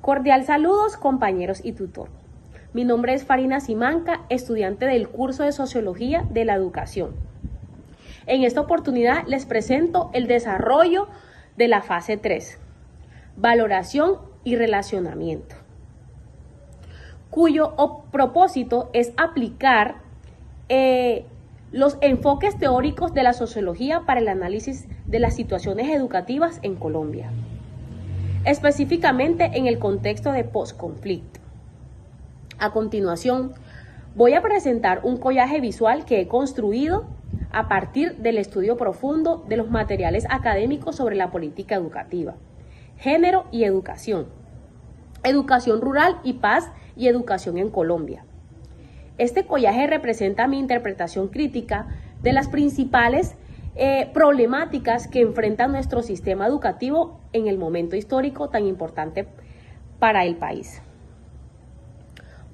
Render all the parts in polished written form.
Cordial saludos, compañeros y tutor. Mi nombre es Farina Simanca, estudiante del curso de Sociología de la Educación. En esta oportunidad les presento el desarrollo de la fase 3, valoración y relacionamiento, cuyo propósito es aplicar los enfoques teóricos de la sociología para el análisis de las situaciones educativas en Colombia, específicamente en el contexto de posconflicto. A continuación, voy a presentar un collaje visual que he construido a partir del estudio profundo de los materiales académicos sobre la política educativa, género y educación, educación rural y paz y educación en Colombia. Este collaje representa mi interpretación crítica de las principales problemáticas que enfrenta nuestro sistema educativo en el momento histórico tan importante para el país.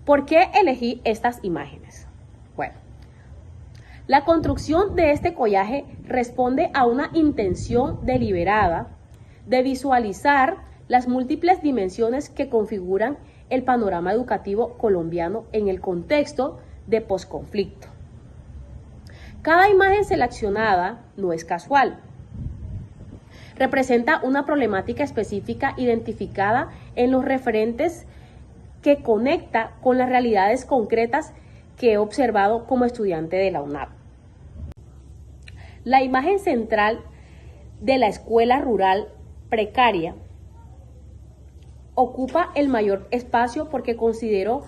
¿Por qué elegí estas imágenes? Bueno, la construcción de este collaje responde a una intención deliberada de visualizar las múltiples dimensiones que configuran el panorama educativo colombiano en el contexto de posconflicto. Cada imagen seleccionada no es casual. Representa una problemática específica identificada en los referentes que conecta con las realidades concretas que he observado como estudiante de la UNAP. La imagen central de la escuela rural precaria ocupa el mayor espacio porque considero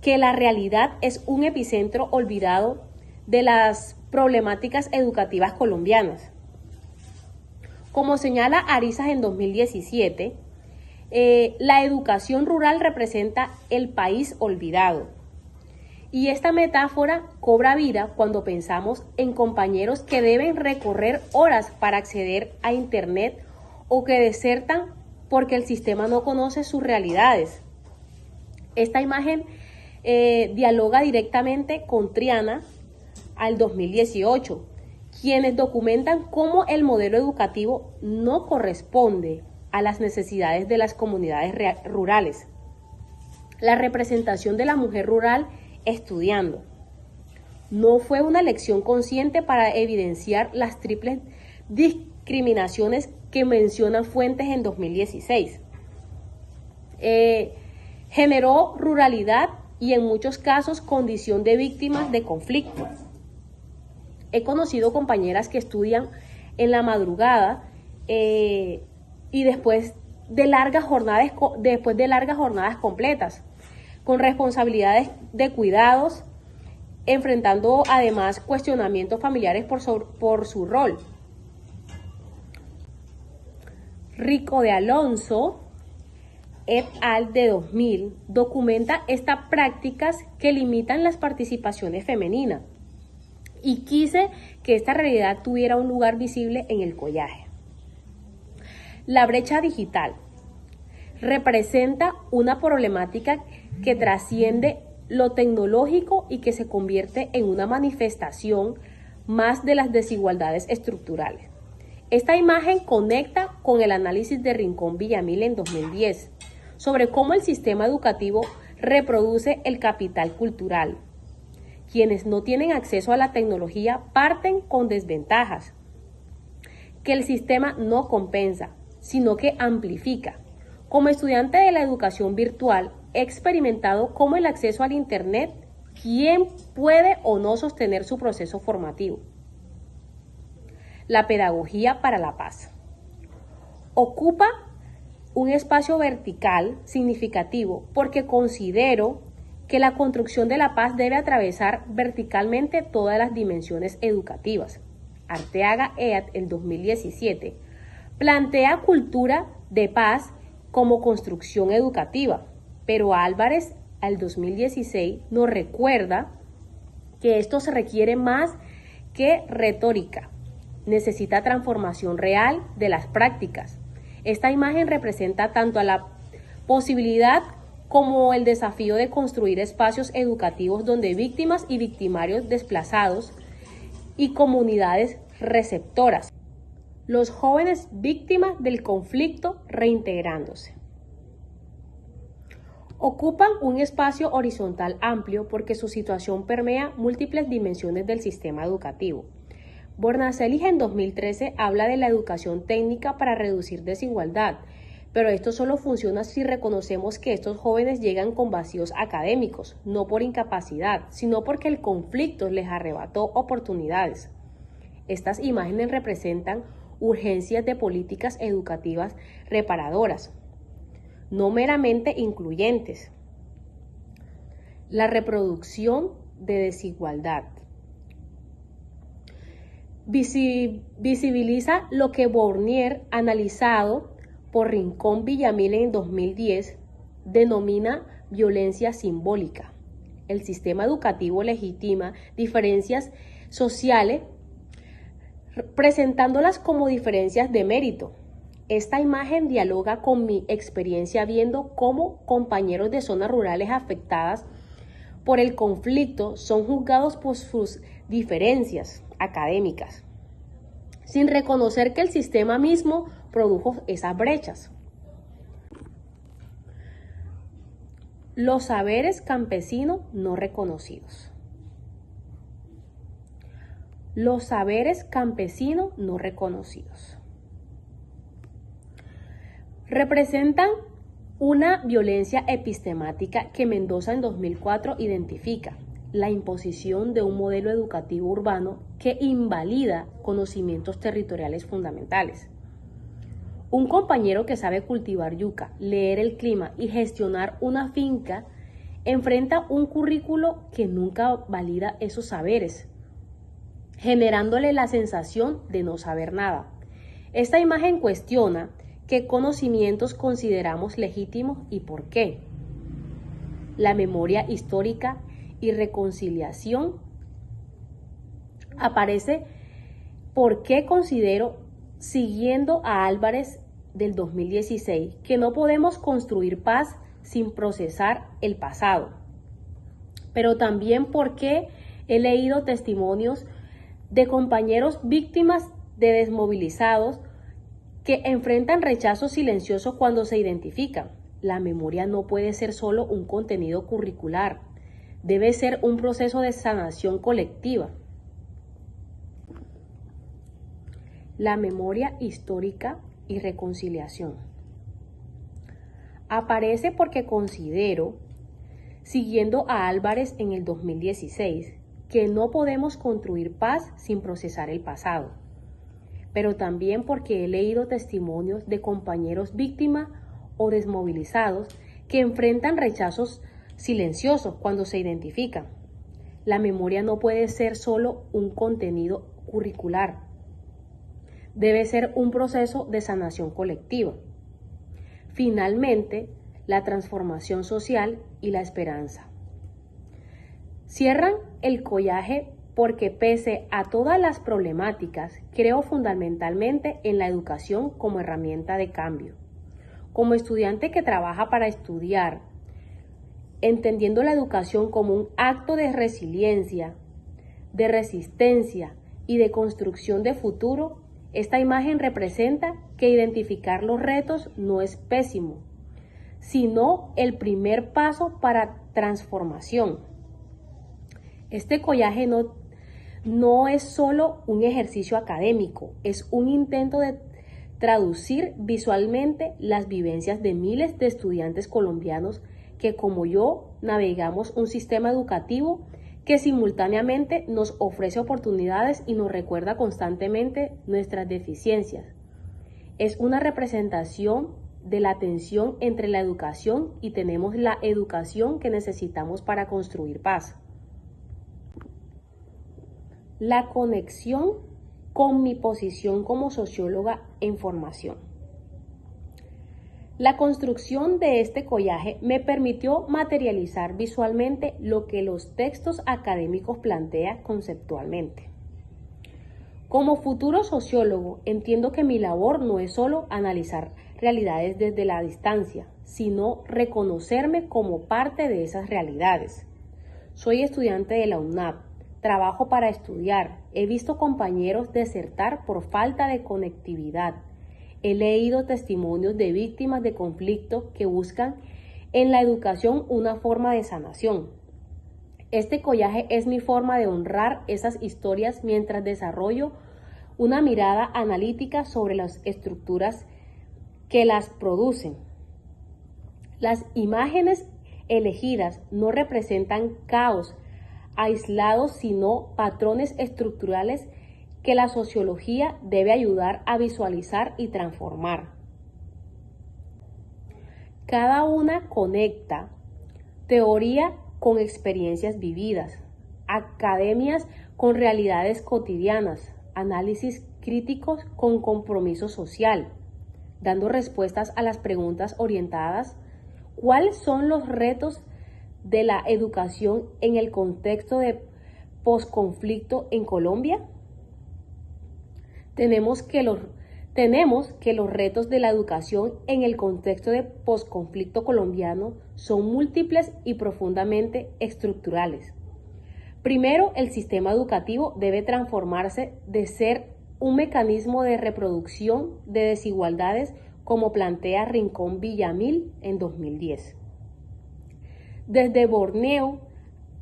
que la realidad es un epicentro olvidado de las problemáticas educativas colombianas. Como señala Arizas en 2017, la educación rural representa el país olvidado. Y esta metáfora cobra vida cuando pensamos en compañeros que deben recorrer horas para acceder a Internet o que desertan porque el sistema no conoce sus realidades. Esta imagen dialoga directamente con Triana al 2018, quienes documentan cómo el modelo educativo no corresponde a las necesidades de las comunidades rurales. La representación de la mujer rural estudiando no fue una elección consciente para evidenciar las triples discriminaciones que mencionan fuentes en 2016. Generó ruralidad y en muchos casos condición de víctimas de conflicto. He conocido compañeras que estudian en la madrugada y después de largas jornadas completas, con responsabilidades de cuidados, enfrentando además cuestionamientos familiares por su rol. Rico de Alonso et al. De 2000 documenta estas prácticas que limitan las participaciones femeninas y quise que esta realidad tuviera un lugar visible en el collaje. La brecha digital representa una problemática que trasciende lo tecnológico y que se convierte en una manifestación más de las desigualdades estructurales. Esta imagen conecta con el análisis de Rincón Villamil en 2010 sobre cómo el sistema educativo reproduce el capital cultural. Quienes no tienen acceso a la tecnología parten con desventajas que el sistema no compensa, sino que amplifica. Como estudiante de la educación virtual, he experimentado cómo el acceso al Internet, quién puede o no sostener su proceso formativo. La pedagogía para la paz ocupa un espacio vertical significativo porque considero que la construcción de la paz debe atravesar verticalmente todas las dimensiones educativas. Arteaga et al. 2017 plantea cultura de paz como construcción educativa, pero Álvarez al 2016 nos recuerda que esto se requiere más que retórica. Necesita transformación real de las prácticas. Esta imagen representa tanto a la posibilidad como el desafío de construir espacios educativos donde víctimas y victimarios desplazados y comunidades receptoras. Los jóvenes víctimas del conflicto reintegrándose. Ocupan un espacio horizontal amplio porque su situación permea múltiples dimensiones del sistema educativo. Bornacelis en 2013 habla de la educación técnica para reducir desigualdad, pero esto solo funciona si reconocemos que estos jóvenes llegan con vacíos académicos, no por incapacidad, sino porque el conflicto les arrebató oportunidades. Estas imágenes representan urgencias de políticas educativas reparadoras, no meramente incluyentes. La reproducción de desigualdad. Visibiliza lo que Bourdieu, analizado por Rincón Villamil en 2010, denomina violencia simbólica. El sistema educativo legitima diferencias sociales presentándolas como diferencias de mérito. Esta imagen dialoga con mi experiencia viendo cómo compañeros de zonas rurales afectadas por el conflicto son juzgados por sus diferencias académicas, sin reconocer que el sistema mismo produjo esas brechas. Los saberes campesinos no reconocidos. Los saberes campesinos no reconocidos representan una violencia epistemática que Mendoza en 2004 identifica: la imposición de un modelo educativo urbano que invalida conocimientos territoriales fundamentales. Un compañero que sabe cultivar yuca, leer el clima y gestionar una finca enfrenta un currículo que nunca valida esos saberes, generándole la sensación de no saber nada. Esta imagen cuestiona qué conocimientos consideramos legítimos y por qué. La memoria histórica y reconciliación aparece porque considero, siguiendo a Álvarez del 2016, que no podemos construir paz sin procesar el pasado, pero también porque he leído testimonios de compañeros víctimas de desmovilizados que enfrentan rechazo silencioso cuando se identifican. La memoria no puede ser solo un contenido curricular, debe ser un proceso de sanación colectiva. La memoria histórica y reconciliación aparece porque considero, siguiendo a Álvarez en el 2016, que no podemos construir paz sin procesar el pasado, pero también porque he leído testimonios de compañeros víctimas o desmovilizados que enfrentan rechazos silenciosos cuando se identifican. La memoria no puede ser solo un contenido curricular, debe ser un proceso de sanación colectiva. Finalmente, la transformación social y la esperanza. Cierran el collaje porque pese a todas las problemáticas, creo fundamentalmente en la educación como herramienta de cambio. Como estudiante que trabaja para estudiar, entendiendo la educación como un acto de resiliencia, de resistencia y de construcción de futuro, esta imagen representa que identificar los retos no es pésimo, sino el primer paso para transformación. Este collaje no es solo un ejercicio académico, es un intento de traducir visualmente las vivencias de miles de estudiantes colombianos que, como yo, navegamos un sistema educativo que simultáneamente nos ofrece oportunidades y nos recuerda constantemente nuestras deficiencias. Es una representación de la tensión entre la educación y tenemos la educación que necesitamos para construir paz. La conexión con mi posición como socióloga en formación. La construcción de este collaje me permitió materializar visualmente lo que los textos académicos plantean conceptualmente. Como futuro sociólogo, entiendo que mi labor no es solo analizar realidades desde la distancia, sino reconocerme como parte de esas realidades. Soy estudiante de la UNAP, trabajo para estudiar, he visto compañeros desertar por falta de conectividad. He leído testimonios de víctimas de conflicto que buscan en la educación una forma de sanación. Este collaje es mi forma de honrar esas historias mientras desarrollo una mirada analítica sobre las estructuras que las producen. Las imágenes elegidas no representan caos aislados, sino patrones estructurales que la sociología debe ayudar a visualizar y transformar. Cada una conecta teoría con experiencias vividas, academias con realidades cotidianas, análisis críticos con compromiso social, dando respuestas a las preguntas orientadas: ¿cuáles son los retos de la educación en el contexto de posconflicto en Colombia? Tenemos que los retos de la educación en el contexto de posconflicto colombiano son múltiples y profundamente estructurales. Primero, el sistema educativo debe transformarse de ser un mecanismo de reproducción de desigualdades, como plantea Rincón Villamil en 2010. Desde Borneo,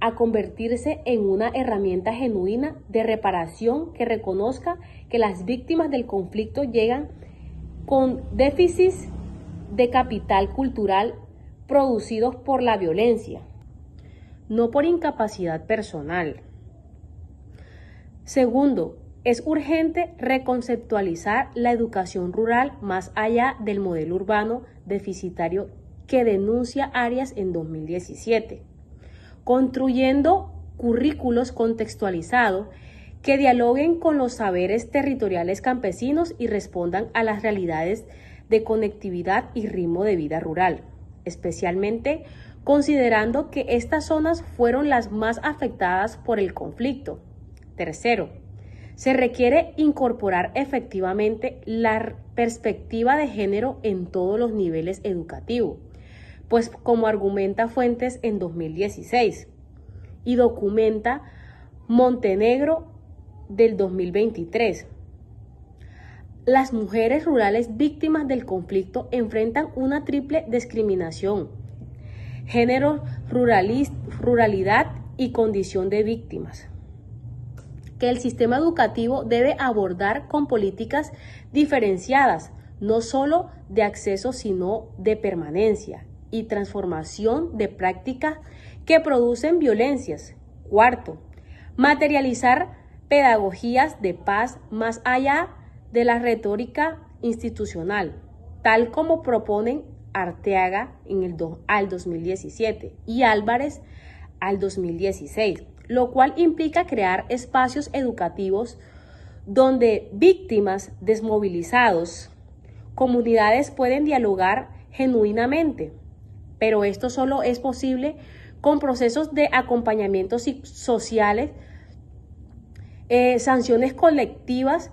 a convertirse en una herramienta genuina de reparación que reconozca que las víctimas del conflicto llegan con déficits de capital cultural producidos por la violencia, no por incapacidad personal. Segundo, es urgente reconceptualizar la educación rural más allá del modelo urbano deficitario que denuncia Arias en 2017, construyendo currículos contextualizados que dialoguen con los saberes territoriales campesinos y respondan a las realidades de conectividad y ritmo de vida rural, especialmente considerando que estas zonas fueron las más afectadas por el conflicto. Tercero, se requiere incorporar efectivamente la perspectiva de género en todos los niveles educativos, pues como argumenta Fuentes en 2016 y documenta Montenegro del 2023. Las mujeres rurales víctimas del conflicto enfrentan una triple discriminación: género, ruralidad y condición de víctimas, que el sistema educativo debe abordar con políticas diferenciadas, no solo de acceso, sino de permanencia y transformación de prácticas que producen violencias. Cuarto, materializar pedagogías de paz más allá de la retórica institucional, tal como proponen Arteaga al 2017 y Álvarez al 2016, lo cual implica crear espacios educativos donde víctimas, desmovilizados, comunidades pueden dialogar genuinamente, pero esto solo es posible con procesos de acompañamiento sociales, sanciones colectivas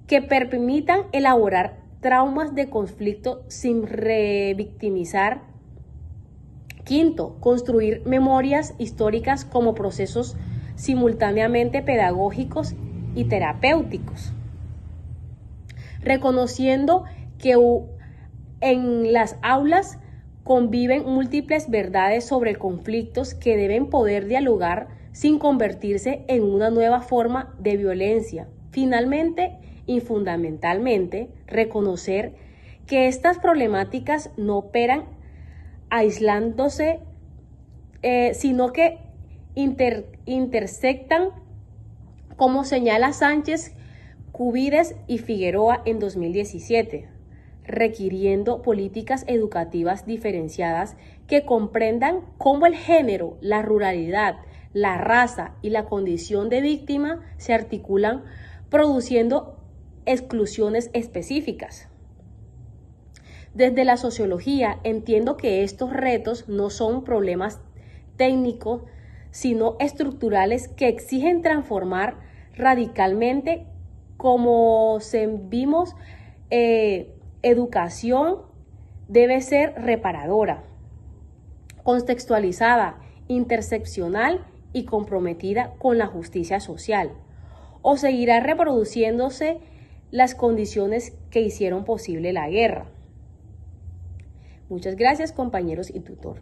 que permitan elaborar traumas de conflicto sin revictimizar. Quinto, construir memorias históricas como procesos simultáneamente pedagógicos y terapéuticos, reconociendo que en las aulas conviven múltiples verdades sobre conflictos que deben poder dialogar sin convertirse en una nueva forma de violencia. Finalmente y fundamentalmente, reconocer que estas problemáticas no operan aislándose, sino que intersectan, como señala Sánchez, Cubides y Figueroa en 2017, requiriendo políticas educativas diferenciadas que comprendan cómo el género, la ruralidad, la raza y la condición de víctima se articulan, produciendo exclusiones específicas. Desde la sociología entiendo que estos retos no son problemas técnicos, sino estructurales que exigen transformar radicalmente como vimos. Educación debe ser reparadora, contextualizada, interseccional y comprometida con la justicia social, o seguirá reproduciéndose las condiciones que hicieron posible la guerra. Muchas gracias, compañeros y tutor.